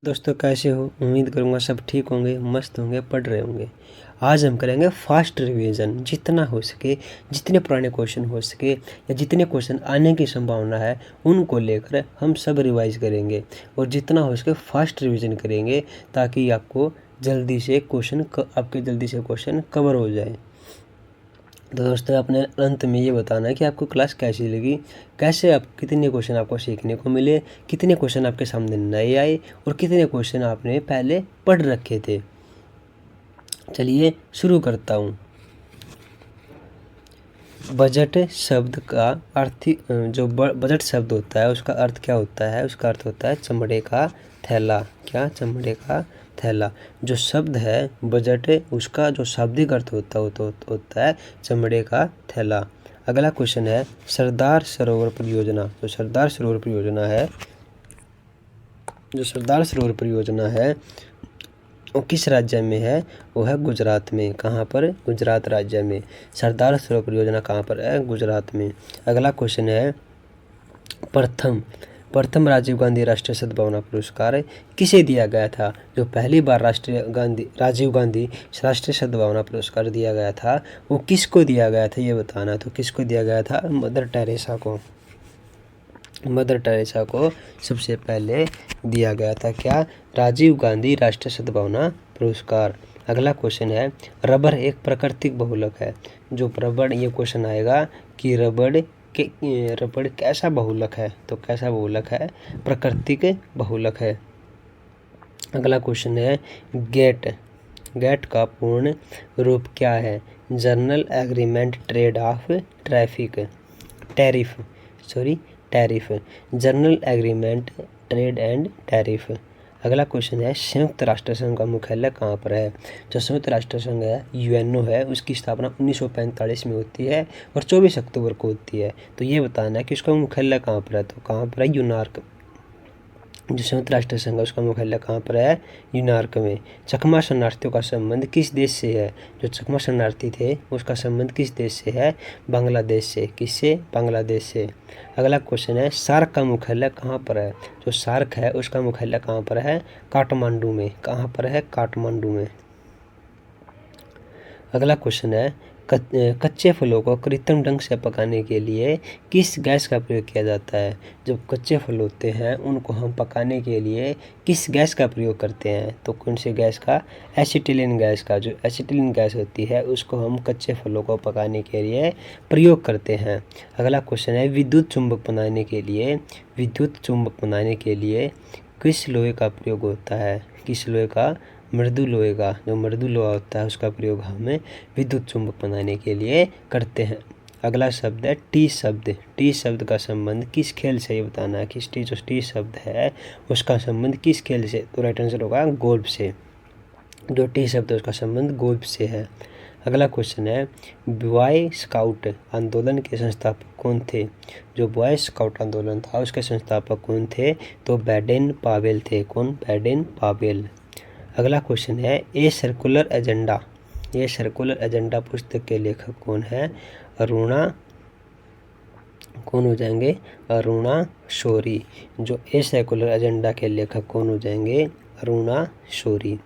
दोस्तों कैसे हो। उम्मीद करूँगा सब ठीक होंगे, मस्त होंगे, पढ़ रहे होंगे। आज हम करेंगे फास्ट रिवीजन। जितना हो सके, जितने पुराने क्वेश्चन हो सके या जितने क्वेश्चन आने की संभावना है उनको लेकर हम सब रिवाइज करेंगे और जितना हो सके फास्ट रिवीजन करेंगे ताकि आपको जल्दी से क्वेश्चन कवर हो जाए। तो दोस्तों अपने अंत में ये बताना है कि आपको क्लास कैसी लगी, कैसे आप कितने क्वेश्चन आपको सीखने को मिले, कितने क्वेश्चन आपके सामने नए आए और कितने क्वेश्चन आपने पहले पढ़ रखे थे। चलिए शुरू करता हूँ। बजट शब्द का अर्थ बजट शब्द होता है उसका अर्थ क्या होता है? उसका अर्थ होता है चमड़े का थैला। क्या? चमड़े का थैला। जो शब्द है बजट, उसका जो शाब्दिक अर्थ होता है चमड़े का थैला। अगला क्वेश्चन है सरदार सरोवर परियोजना। जो सरदार सरोवर परियोजना है वो किस राज्य में है? वो है गुजरात में। कहाँ पर? गुजरात राज्य में। सरदार सरोवर परियोजना कहाँ पर है? गुजरात में। अगला क्वेश्चन है प्रथम राजीव गांधी राष्ट्रीय सद्भावना पुरस्कार किसे दिया गया था? जो पहली बार राजीव गांधी राष्ट्रीय सद्भावना पुरस्कार दिया गया था वो किसको दिया गया था ये बताना। तो किसको दिया गया था? मदर टेरेसा को सबसे पहले दिया गया था। क्या? राजीव गांधी राष्ट्रीय सद्भावना पुरस्कार। अगला क्वेश्चन है रबर एक प्राकृतिक बहुलक है। जो रबड़, ये क्वेश्चन आएगा कि रबड़ कैसा बहुलक है? तो कैसा बहुलक है? प्राकृतिक बहुलक है। अगला क्वेश्चन है गेट का पूर्ण रूप क्या है? General agreement trade off tariff. General agreement trade and tariff. अगला क्वेश्चन है संयुक्त राष्ट्र संघ का मुख्यालय कहाँ पर है? जो संयुक्त राष्ट्र संघ है यूएनओ है, उसकी स्थापना 1945 में होती है और 24 अक्टूबर को होती है। तो ये बताना है कि उसका मुख्यालय कहाँ पर है। तो कहाँ पर है? न्यूयॉर्क। जो संयुक्त राष्ट्र संघ है उसका मुख्यालय कहाँ पर है? न्यूयॉर्क में। चकमा शरणार्थियों का संबंध किस देश से है? जो चकमा शरणार्थी थे उसका संबंध किस देश से है? बांग्लादेश से। किससे? बांग्लादेश से। अगला क्वेश्चन है सार्क का मुख्यालय कहाँ पर है? जो सार्क है उसका मुख्यालय कहाँ पर है? काठमांडू में। कहाँ पर है? काठमांडू में। अगला क्वेश्चन है कच्चे फलों को कृत्रिम ढंग से पकाने के लिए किस गैस का प्रयोग किया जाता है? जब कच्चे फल होते हैं उनको हम पकाने के लिए किस गैस का प्रयोग करते हैं? तो कौन सी गैस का? एसिटिलीन गैस का। जो एसिटिलीन गैस होती है उसको हम कच्चे फलों को पकाने के लिए प्रयोग करते हैं। अगला क्वेश्चन है विद्युत चुंबक बनाने के लिए किस लोहे का प्रयोग होता है? किस लोहे का? मृदु लोहे का। जो मृदु लोहा होता है उसका प्रयोग हमें विद्युत चुंबक बनाने के लिए करते हैं। अगला शब्द है टी शब्द का संबंध किस खेल से? ये बताना है कि जो टी शब्द है उसका संबंध किस खेल से? तो राइट आंसर होगा गोल्फ से। जो टी शब्द है उसका संबंध गोल्फ से है। अगला क्वेश्चन है बॉय स्काउट आंदोलन के संस्थापक कौन थे? जो बॉय स्काउट आंदोलन था उसके संस्थापक कौन थे? तो बैडेन पावेल थे। कौन? बैडेन पावेल। अगला क्वेश्चन है ए सर्कुलर एजेंडा पुस्तक के लेखक कौन है? कौन हो जाएंगे? अरुणा शौरी। जो ए सर्कुलर एजेंडा के लेखक कौन हो जाएंगे? अरुणा शौरी।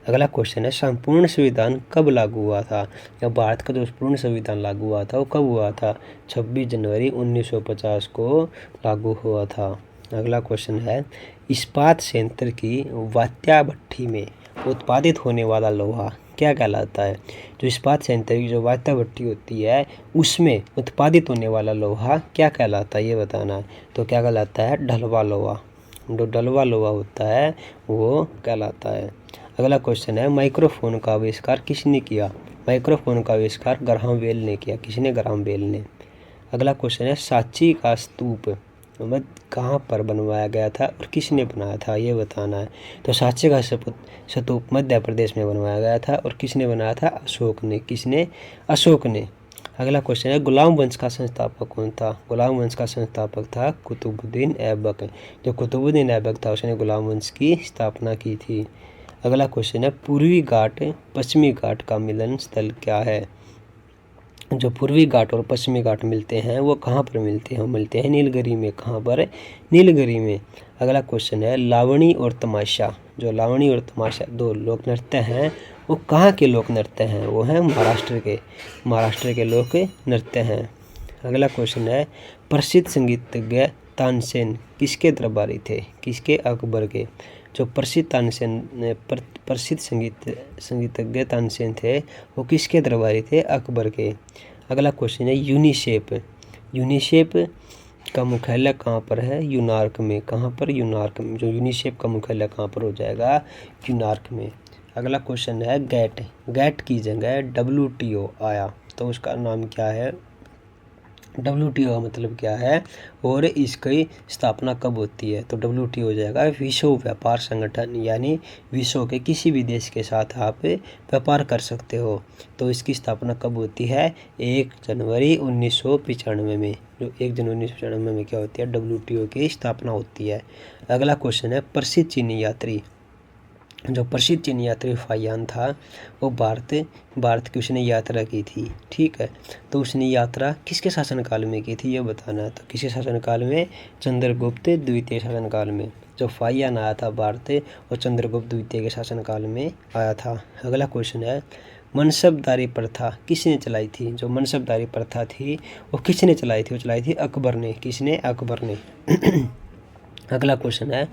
अगला क्वेश्चन है संपूर्ण संविधान कब लागू हुआ था? या भारत का जो पूर्ण संविधान लागू हुआ था वो कब हुआ था? 26 जनवरी 1950 को लागू हुआ था। अगला क्वेश्चन है इस्पात संयंत्र की वात्या भट्ठी में उत्पादित होने वाला लोहा क्या कहलाता है? जो इस्पात संयंत्र की जो वात्या भट्ठी होती है उसमें उत्पादित होने वाला लोहा क्या कहलाता है ये बताना है। तो क्या कहलाता है? ढलवा लोहा। जो ढलवा लोहा होता है वो कहलाता है। अगला क्वेश्चन है माइक्रोफोन का आविष्कार किसने किया? माइक्रोफोन का आविष्कार ग्राहम बेल ने किया। किसने? ग्राहम बेल ने। अगला क्वेश्चन है सांची का स्तूप कहाँ पर बनवाया गया था और किसने बनाया था ये बताना है। तो सांची का स्तूप मध्य प्रदेश में बनवाया गया था और किसने बनाया था? अशोक ने। किसने? अशोक ने। अगला क्वेश्चन है गुलाम वंश का संस्थापक कौन था? गुलाम वंश का संस्थापक था कुतुबुद्दीन ऐबक। जो कुतुबुद्दीन ऐबक था उसने गुलाम वंश की स्थापना की थी। अगला क्वेश्चन है पूर्वी घाट पश्चिमी घाट का मिलन स्थल क्या है? जो पूर्वी घाट और पश्चिमी घाट मिलते हैं वो कहाँ पर मिलते हैं? मिलते हैं नीलगिरी में। कहाँ पर? नीलगिरी में। अगला क्वेश्चन है लावणी और तमाशा। जो लावणी और तमाशा दो लोक नृत्य हैं वो कहाँ के लोक नृत्य हैं? वो हैं महाराष्ट्र के लोक नृत्य हैं। अगला क्वेश्चन है प्रसिद्ध संगीतज्ञ तानसेन किसके दरबारी थे? किसके? अकबर के। जो प्रसिद्ध संगीतज्ञ तानसेन थे वो किसके दरबारी थे? अकबर के। अगला क्वेश्चन है यूनिसेफ का मुख्यालय कहाँ पर है? न्यूयॉर्क में। कहाँ पर? न्यूयॉर्क में। जो यूनिसेफ का मुख्यालय कहाँ पर हो जाएगा? न्यूयॉर्क में। अगला क्वेश्चन है गैट की जगह WTO आया तो उसका नाम क्या है? WTO का मतलब क्या है और इसकी स्थापना कब होती है? तो WTO हो जाएगा विश्व व्यापार संगठन, यानी विश्व के किसी भी देश के साथ आप व्यापार कर सकते हो। तो इसकी स्थापना कब होती है? 1 जनवरी 1995 में। जो 1 जनवरी 1995 में क्या होती है? WTO की स्थापना होती है। अगला क्वेश्चन है प्रसिद्ध चीनी यात्री। जो प्रसिद्ध चीनी यात्री फाहियान था वो भारत की उसने यात्रा की थी। ठीक है, तो उसने यात्रा किसके शासनकाल में की थी ये बताना है। तो किसके शासनकाल में? चंद्रगुप्त द्वितीय शासनकाल में। जो फाहियान आया था भारत और चंद्रगुप्त द्वितीय के शासनकाल में आया था। अगला क्वेश्चन है मनसबदारी प्रथा किसने चलाई थी? जो मनसबदारी प्रथा थी वो किसने चलाई थी? वो चलाई थी अकबर ने। किसने? अकबर ने। अगला क्वेश्चन है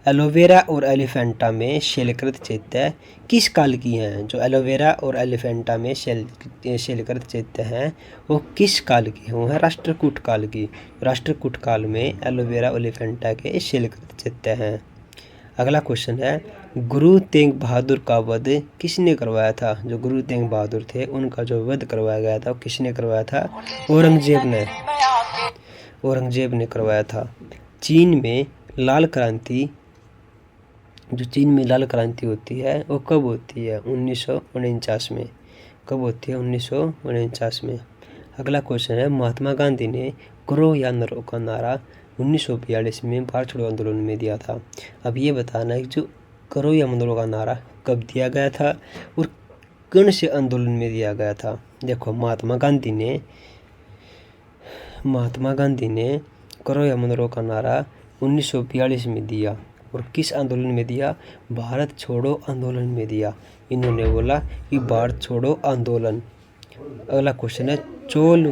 एलोवेरा और एलिफेंटा में शैलकृत चैत्य किस काल की हैं? जो एलोवेरा और एलिफेंटा में शैलकृत चैत्य हैं वो किस काल की हैं? वो है राष्ट्रकूट काल की। राष्ट्रकूट काल में एलोवेरा और एलिफेंटा के शैलकृत चैत्य हैं। अगला क्वेश्चन है गुरु तेग बहादुर का वध किसने करवाया था? जो गुरु तेग बहादुर थे उनका जो वध करवाया गया था वो किसने करवाया था? औरंगजेब ने करवाया था। चीन में लाल क्रांति होती है वो कब होती है? 1949 में। कब होती है? 1949 में। अगला क्वेश्चन है महात्मा गांधी ने करो या नरो का नारा 1942 में भारत छोड़ो आंदोलन में दिया था। अब ये बताना है जो करो या मरो का नारा कब दिया गया था और कौन से आंदोलन में दिया गया था? देखो महात्मा गांधी ने करो या मरो का नारा 1942 में दिया और किस आंदोलन में दिया? भारत छोड़ो आंदोलन में दिया। इन्होंने बोला कि भारत छोड़ो आंदोलन। अगला क्वेश्चन है चोल जो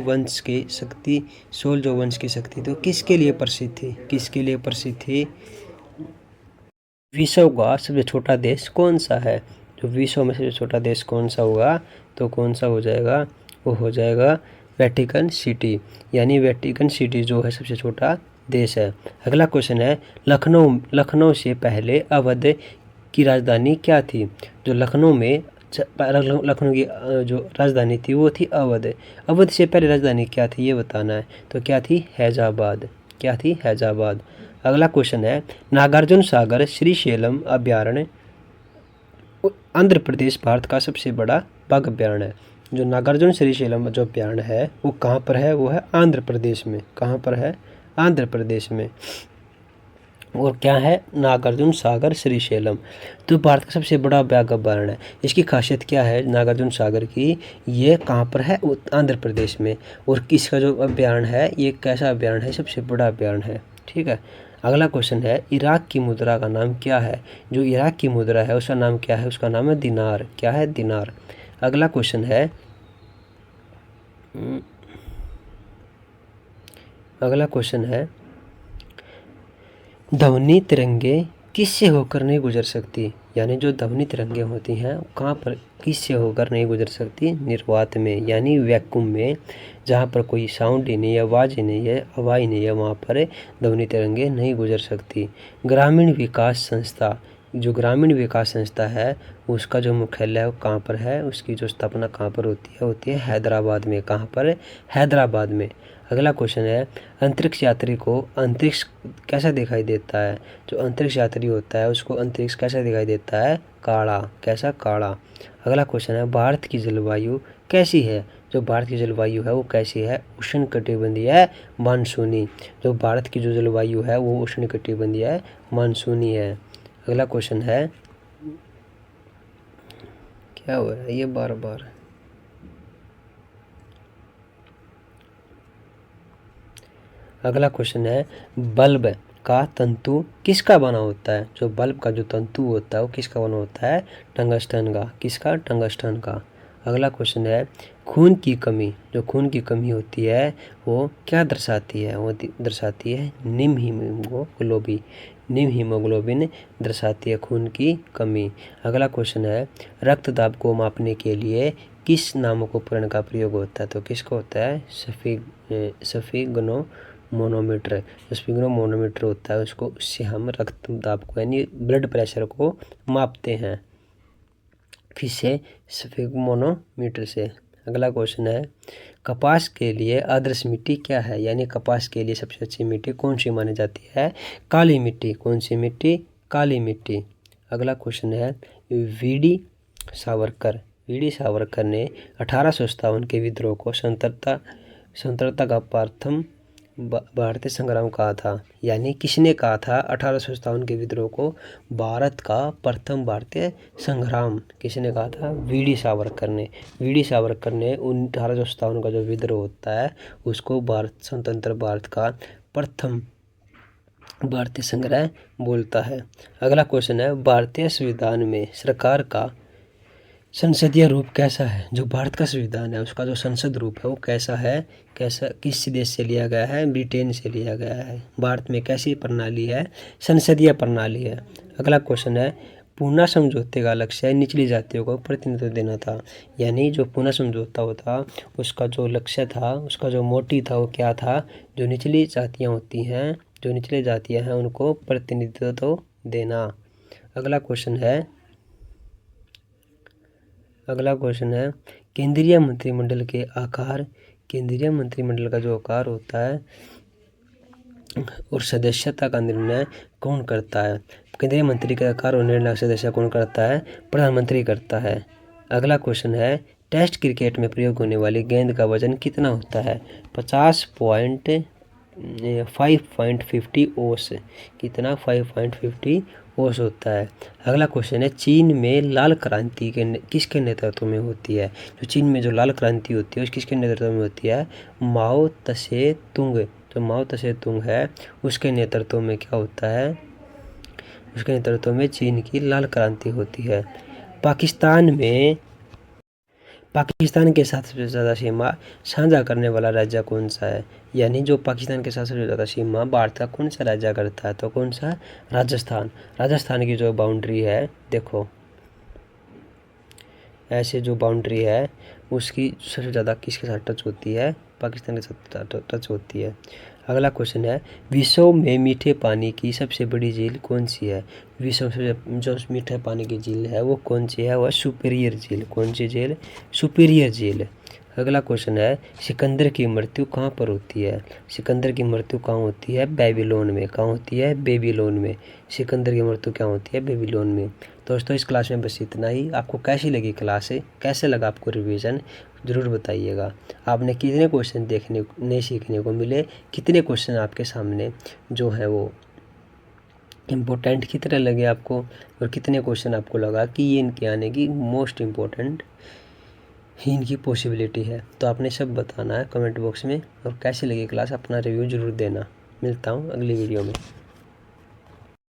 वंश की शक्ति तो किसके लिए प्रसिद्ध थी? किसके लिए प्रसिद्ध थी? विश्व का सबसे छोटा देश कौन सा है? जो विश्व में सबसे छोटा देश कौन सा होगा? तो कौन सा हो जाएगा? वो हो जाएगा वेटिकन सिटी, यानी वेटिकन सिटी जो है सबसे छोटा देश है। अगला क्वेश्चन है लखनऊ से पहले अवध की राजधानी क्या थी? जो लखनऊ की जो राजधानी थी वो थी अवध। अवध से पहले राजधानी क्या थी ये बताना है। तो क्या थी? हैदराबाद। क्या थी? हैदराबाद। अगला क्वेश्चन है नागार्जुन सागर श्रीशैलम अभ्यारण्य आंध्र प्रदेश भारत का सबसे बड़ा बाघ अभ्यारण्य है। जो नागार्जुन श्रीशैलम जो अभ्यारण्य है वो कहाँ पर है? वो है आंध्र प्रदेश में। कहाँ पर है? आंध्र प्रदेश में। और क्या है? नागार्जुन सागर श्रीशैलम तो भारत का सबसे बड़ा बाघ अभ्यारण्य है। इसकी खासियत क्या है नागार्जुन सागर की? ये कहाँ पर है? आंध्र प्रदेश में। और किसका जो अभ्यारण्य है ये कैसा अभ्यारण्य है? सबसे बड़ा अभ्यारण्य है। ठीक है, अगला क्वेश्चन है इराक की मुद्रा का नाम क्या है? जो इराक की मुद्रा है उसका नाम क्या है? उसका नाम है दिनार। क्या है? दिनार। अगला क्वेश्चन है ध्वनि तिरंगे किससे होकर नहीं गुजर सकती? यानी जो ध्वनि तिरंगे होती हैं कहाँ पर किससे होकर नहीं गुजर सकती? निर्वात में, यानी वैक्यूम में, जहाँ पर कोई साउंड ही नहीं है, आवाज़ ही नहीं है, हवा ही नहीं है, वहाँ पर ध्वनि तिरंगे नहीं गुजर सकती। जो ग्रामीण विकास संस्था है उसका जो मुख्यालय कहाँ पर है? उसकी जो स्थापना कहाँ पर होती है हैदराबाद में। कहाँ पर? हैदराबाद में। अगला क्वेश्चन है अंतरिक्ष यात्री को अंतरिक्ष कैसा दिखाई देता है? जो अंतरिक्ष यात्री होता है उसको अंतरिक्ष कैसा दिखाई देता है? काला। कैसा? काला। अगला क्वेश्चन है भारत की जलवायु कैसी है? जो भारत की जलवायु है वो कैसी है? उष्णकटिबंधीय है, मानसूनी। जो भारत की जो जलवायु है वो उष्णकटिबंधीय है, मानसूनी है। अगला क्वेश्चन है क्या हो रहा है ये बार बार? अगला क्वेश्चन है बल्ब का तंतु किसका बना होता है? जो बल्ब का जो तंतु होता है वो किसका बना होता है? टंगस्टन का। किसका? टंगस्टन का। अगला क्वेश्चन है, खून की कमी, जो खून की कमी होती है वो क्या दर्शाती है? वो दर्शाती है निम्न हीमोग्लोबिन दर्शाती है खून की कमी। अगला क्वेश्चन है, रक्तदाब को मापने के लिए किस नामक उपकरण का प्रयोग होता है? तो किसका होता है? स्फिग्नोमोनोमीटर। स्फिग्नोमोनोमीटर होता है उसको, उससे हम रक्तदाब को यानी ब्लड प्रेशर को मापते हैं। किससे? स्फिग्नोमोनोमीटर से। अगला क्वेश्चन है, कपास के लिए आदर्श मिट्टी क्या है? यानी कपास के लिए सबसे अच्छी मिट्टी कौन सी मानी जाती है? काली मिट्टी। कौन सी मिट्टी? काली मिट्टी। अगला क्वेश्चन है, वीडी सावरकर ने 1857 के विद्रोह को स्वतंत्रता का प्रथम भारतीय संग्राम कहा था? यानी किसने कहा था 1857 के विद्रोह को भारत का प्रथम भारतीय संग्राम? किसने कहा था? वीडी सावरकर ने। वीडी सावरकर ने 1857 का जो विद्रोह होता है उसको स्वतंत्र भारत का प्रथम भारतीय संग्राम बोलता है। अगला क्वेश्चन है, भारतीय संविधान में सरकार का संसदीय रूप कैसा है? जो भारत का संविधान है उसका जो संसद रूप है वो कैसा है? किस देश से लिया गया है? ब्रिटेन से लिया गया है। भारत में कैसी प्रणाली है? संसदीय प्रणाली है। अगला क्वेश्चन है, पूना समझौते का लक्ष्य निचली जातियों को प्रतिनिधित्व देना था। यानी जो पूना समझौता होता उसका जो लक्ष्य था, उसका जो मोटिव था वो क्या था? जो निचली जातियाँ होती हैं, जो निचली जातियाँ हैं उनको प्रतिनिधित्व देना। अगला क्वेश्चन है, केंद्रीय मंत्रिमंडल का जो आकार होता है और सदस्यता का निर्णय कौन करता है? केंद्रीय मंत्री का आकार और निर्णय सदस्य कौन करता है? प्रधानमंत्री करता है। अगला क्वेश्चन है, टेस्ट क्रिकेट में प्रयोग होने वाली गेंद का वजन कितना होता है? 5.50 ओस। कितना? 5.50 ओस होता है। अगला क्वेश्चन है, चीन में लाल क्रांति किसके नेतृत्व में होती है? जो चीन में जो लाल क्रांति होती है किसके नेतृत्व में होती है? माओ त्से तुंग। जो माओ त्से तुंग है उसके नेतृत्व में क्या होता है? उसके नेतृत्व में चीन की लाल क्रांति होती है। पाकिस्तान के साथ सबसे ज़्यादा सीमा साझा करने वाला राज्य कौन सा है? यानी जो पाकिस्तान के साथ सबसे ज़्यादा सीमा भारत का कौन सा राज्य करता है? तो कौन सा? राजस्थान। राजस्थान की जो बाउंड्री है देखो, ऐसे जो बाउंड्री है उसकी सबसे ज़्यादा किसके साथ टच होती है? पाकिस्तान के साथ टच होती है। अगला क्वेश्चन है, विश्व में मीठे पानी की सबसे बड़ी झील कौन सी है? विश्व में जो मीठे पानी की झील है वो कौन सी है? वह सुपीरियर झील। कौन सी झील? सुपीरियर झील। अगला क्वेश्चन है, सिकंदर की मृत्यु कहाँ पर होती है? सिकंदर की मृत्यु कहाँ होती है? बेबीलोन में। कहाँ होती है? बेबीलोन में। सिकंदर की मृत्यु क्या होती है? बेबीलोन में। दोस्तों इस क्लास में बस इतना ही। आपको कैसी लगी क्लास? कैसे लगा आपको रिवीजन? ज़रूर बताइएगा। आपने कितने क्वेश्चन सीखने को मिले? कितने क्वेश्चन आपके सामने जो है वो इम्पोर्टेंट कितने लगे आपको? और कितने क्वेश्चन आपको लगा कि ये इनके आने की मोस्ट इम्पोर्टेंट इनकी पॉसिबिलिटी है? तो आपने सब बताना है कमेंट बॉक्स में। और कैसी लगी क्लास अपना रिव्यू ज़रूर देना। मिलता हूँ अगली वीडियो में।